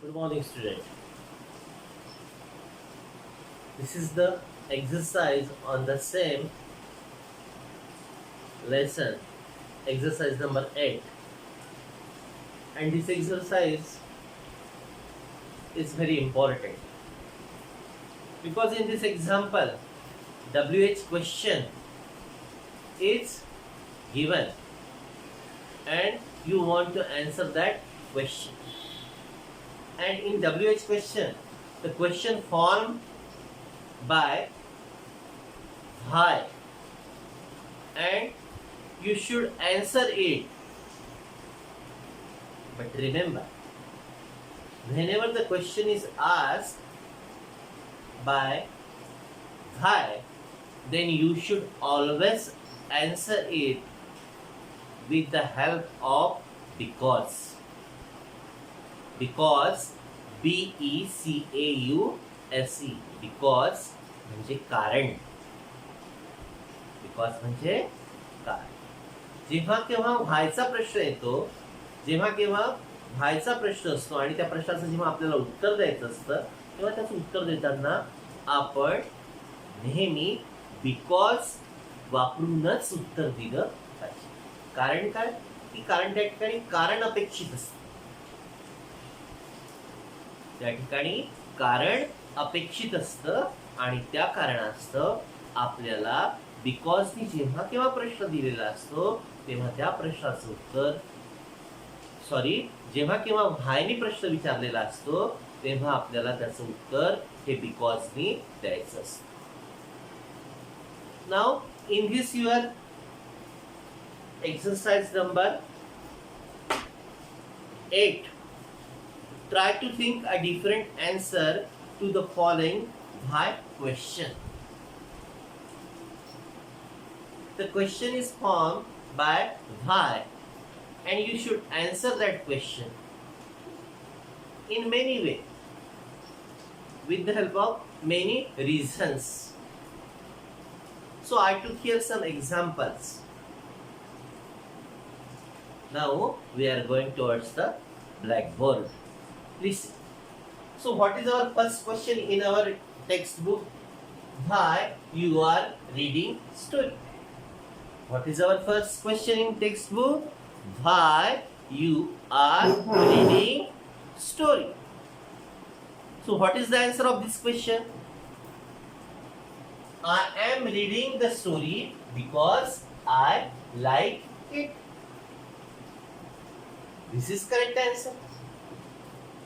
Good morning, student. This is the exercise on the same lesson, exercise number 8. And this exercise is very important because in this example, WH question is given and you want to answer that question. And in WH question, the question formed by why, and you should answer it. But remember, whenever the question is asked by why, then you should always answer it with the help of because. Because, BECAUSE, because म्हणजे कारण. Because म्हणजे कारण. जेव्हा केव्हा व्हायचा प्रश्न येतो, जेव्हा केव्हा व्हायचा प्रश्न असतो आणि त्या प्रश्नाचं जेव्हा आपल्याला उत्तर द्यायचं असतं, तेव्हा त्याचं उत्तर देताना आपण नेहमी बिकॉज वापरूनच उत्तर दिलं पाहिजे. कारण काय की कारण त्या ठिकाणी कारण अपेक्षित असतं. त्या ठिकाणी कारण अपेक्षित असतं आणि त्या कारणास्तव आपल्याला बिकॉजनी जेव्हा केव्हा प्रश्न दिलेला असतो तेव्हा त्या प्रश्नाचं उत्तर जेव्हा केव्हा व्हायनी प्रश्न विचारलेला असतो तेव्हा आपल्याला त्याचं उत्तर हे बिकॉजनी द्यायचं असतं. Now in this your exercise number 8, try to think a different answer to the following why question. The question is formed by why and you should answer that question in many ways with the help of many reasons. So I took here some examples. Now we are going towards the blackboard. Listen. So what is our first question in our textbook? Why you are reading story? What is our first question in textbook? Why you are reading story? So what is the answer of this question? I am reading the story because I like it. This is correct answer.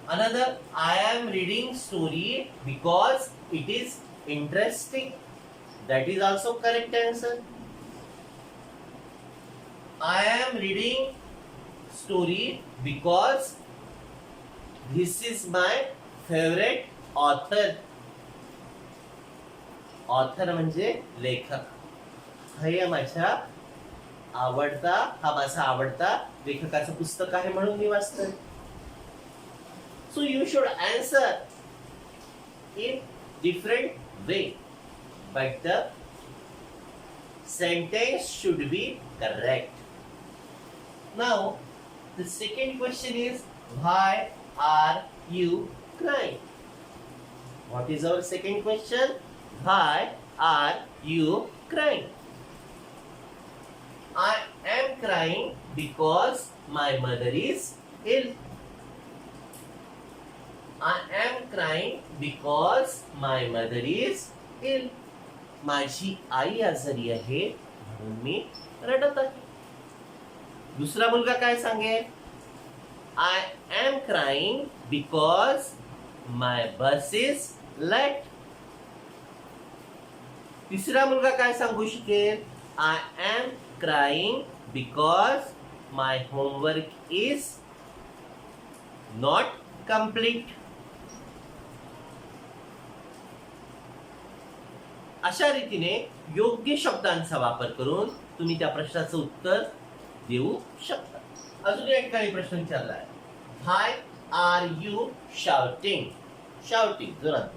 Another, I am reading story because it is interesting. That is also correct answer. I am reading story because this is my favorite author. Author म्हणजे लेखक. हा माझा आवडता लेखकाचं पुस्तक आहे म्हणून मी वाचतोय. So you should answer in different way, but the sentence should be correct. Now the second question is, why are you crying? What is our second question? Why are you crying? I am crying because my mother is ill. I am crying because my mother is ill. माझी आई आजारी आहे म्हणून मी रडत आहे. दुसरा मुलगा काय सांगेल? I am crying because my bus is late. तिसरा मुलगा काय सांगू शकेल? I am crying because my homework is not complete. अशा रीतीने योग्य शब्दांचा वापर करून तुम्ही त्या प्रश्नाचं उत्तर देऊ शकता. अजून या ठिकाणी प्रश्न विचारला आहे, Why are you shouting? Shouting, जोरात.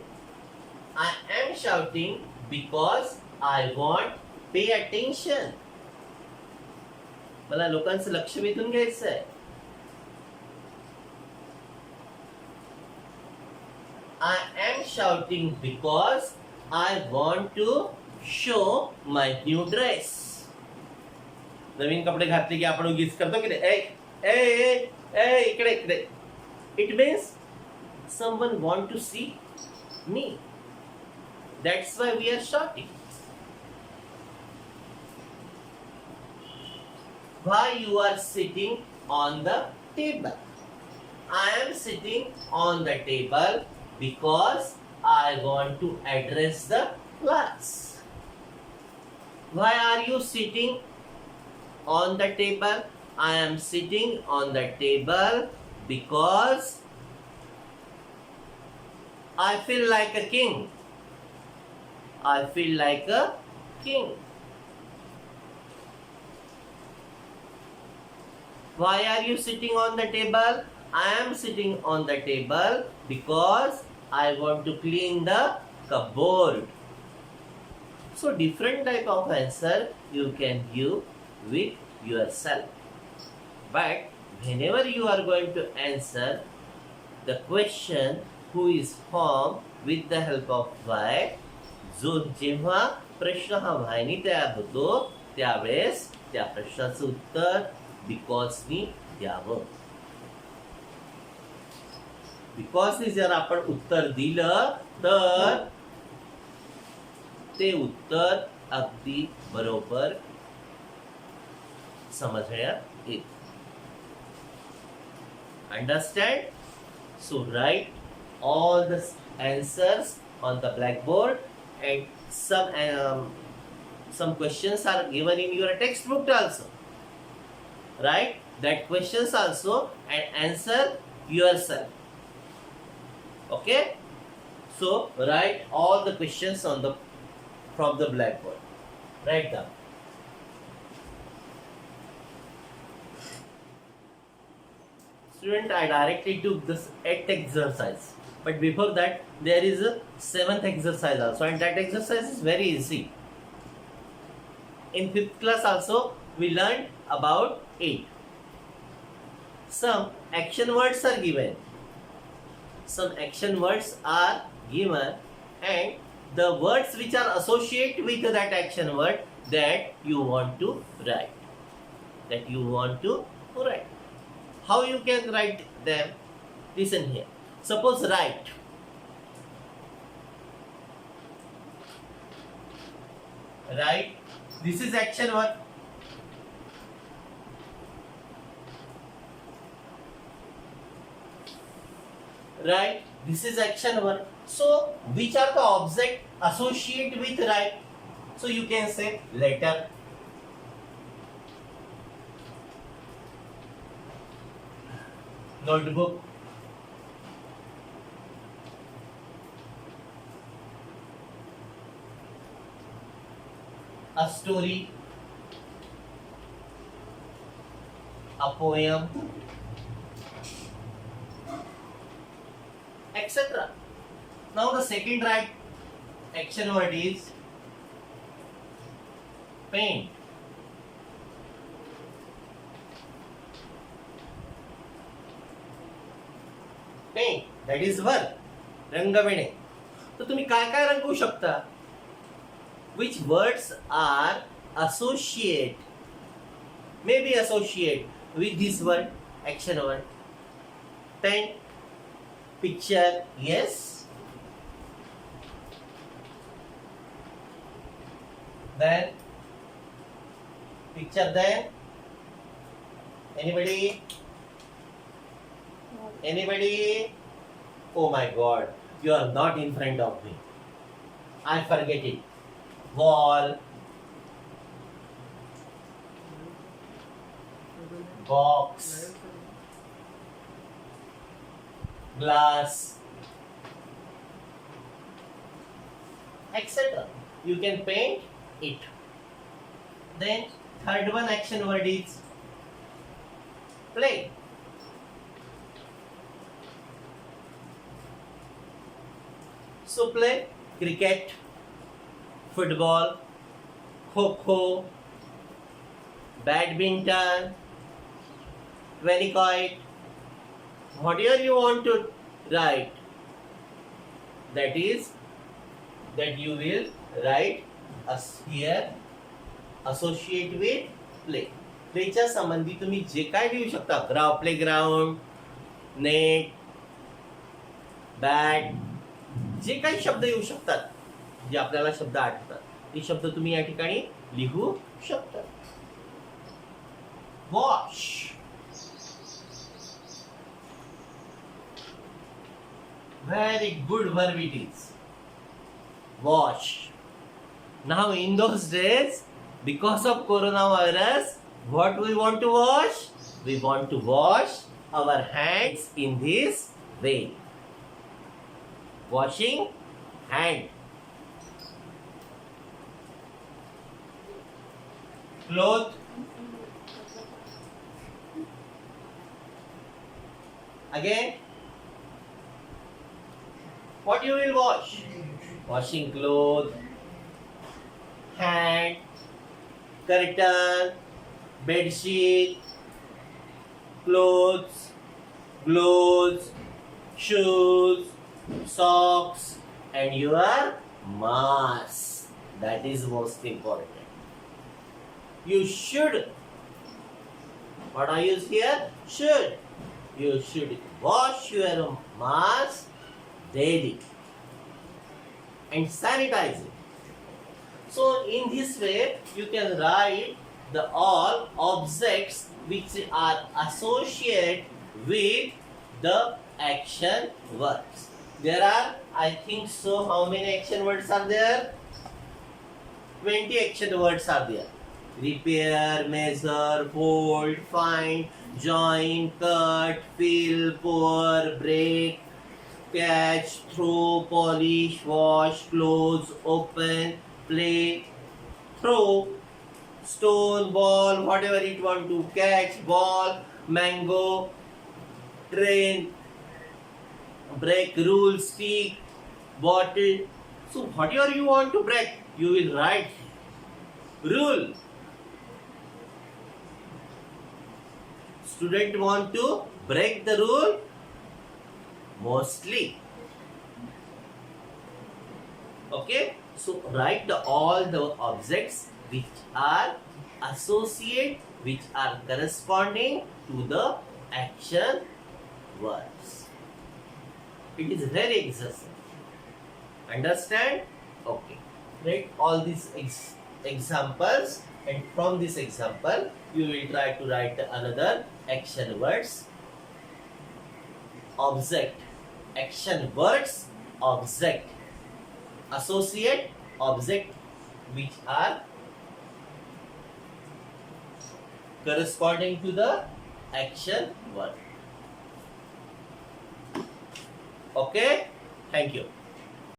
I am shouting because I want pay attention. मला लोकांचं लक्ष वेधून घ्यायचं आहे. I am shouting because I want to show my new dress. नवीन कपडे घातले की आपण उगीच करतो की ए ए ए इकडे इकडे. It means someone want to see me. That's why we are shouting. Why you are sitting on the table? I am sitting on the table because I want to address the class. Why are you sitting on the table? I am sitting on the table because I feel like a king. I feel like a king. Why are you sitting on the table? I am sitting on the table because I want to clean the cupboard. So different type of answer you can give with yourself. But whenever you are going to answer the question who is formed with the help of why, जो जेव्हा प्रश्न हा व्हायनी तयार होतो त्यावेळेस त्या प्रश्नाचं उत्तर because नी द्यावं. बिकॉज नी जर आपण उत्तर दिलं तर ते उत्तर अगदी बरोबर समजण्यात येईल. Understand? So write all the answers on the blackboard, and some questions are given in your textbook also. Write that questions also and answer yourself. Okay? So write all the questions from the blackboard. Write down. Student, I directly took this 8th exercise, but before that there is a 7th exercise also, and that exercise is very easy. In 5th class also we learned about 8. Some action words are given. Some action words are given, and the words which are associated with that action word that you want to write. How you can write them? Listen here. Suppose write. Write. This is action word. Right? This is action word. So, which are the object associated with write? So, you can say letter, notebook, a story, a poem, etc. Now the second right action word is paint. Paint, that is verb. रंगविणे. तर तुम्ही काय काय रंगवू शकता? Which words are associate, maybe associate with this word, action word? Paint, picture, yes. Then picture, then anybody? Oh my God, you are not in front of me. I forget it. Wall, box, glass, etc. You can paint it. Then third one action word is play. So play cricket, football, kho-kho, badminton, twenty-kite, whatever you want to write. that is that you will write here associate with play. प्लेच्या संबंधी तुम्ही जे काय लिहू शकता, play ground, net, bat, जे काही शब्द येऊ शकतात, जे आपल्याला शब्द आठवतात, ते शब्द तुम्ही या ठिकाणी लिहू शकता. Wash, very good verb it is. Wash. Now in those days, because of coronavirus, what we want to wash? We want to wash our hands in this way. Washing hand. Cloth. Again. What you will wash? Washing clothes, hand, curtain, bed sheet, clothes, gloves, shoes, socks, and your mask. That is most important. You should. What I use here? Should. You should wash your mask daily and sanitize it. So in this way you can write the all objects which are associated with the action verbs. There are, I think so, how many action words are there? 20 action words are there. Repair, measure, fold, find, join, cut, fill, pour, break, catch, throw, polish, wash, close, open, play, throw, stone, ball, whatever it want to catch, ball, mango, train, break, rule, stick, bottle. So whatever you want to break, you will write rule. Student want to break the rule mostly. Okay, so write all the objects which are associate, which are corresponding to the action verbs. It is very exercise. Understand? Okay. Write all these examples, and from this example you will try to write another action words. Object, action words, object, associate, object which are corresponding to the action verb. Okay, thank you.